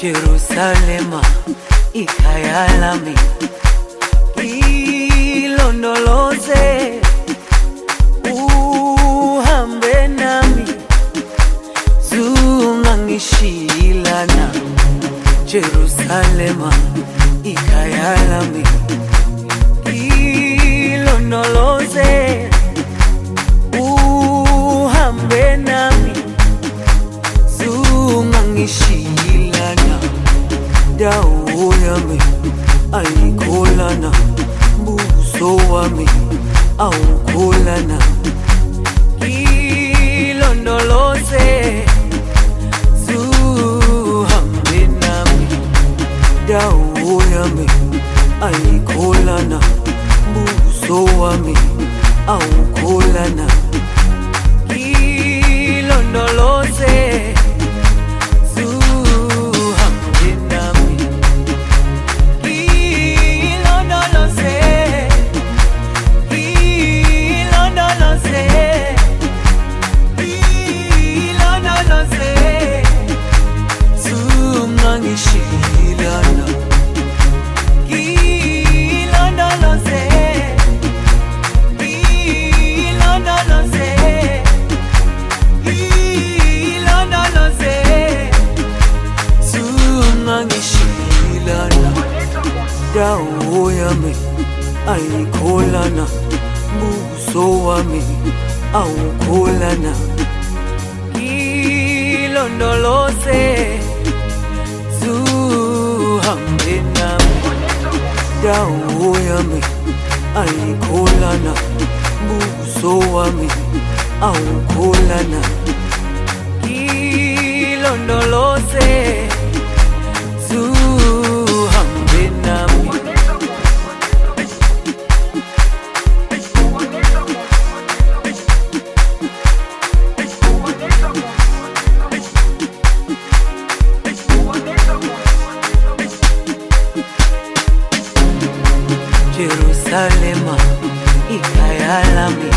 Jerusalema ikhaya lami, ilondoloze uhambe nami, zungangishilana. Jerusalema ikhaya lami, ilondoloze uhambe nami, zungangishilana. Dawo yami ayikholana, buso wami awukholana. Ilondoloze zuhambe nami, dawo yami ayikholana, buso wami awukholana. Ilondoloze dawo yami ayikholana, buso wami awukholana. Ilondoloze zuhambe nami, dawo yami ayikholana, buso wami awukholana. Ilondoloze zuhambe nami. Jerusalema ikhaya lami,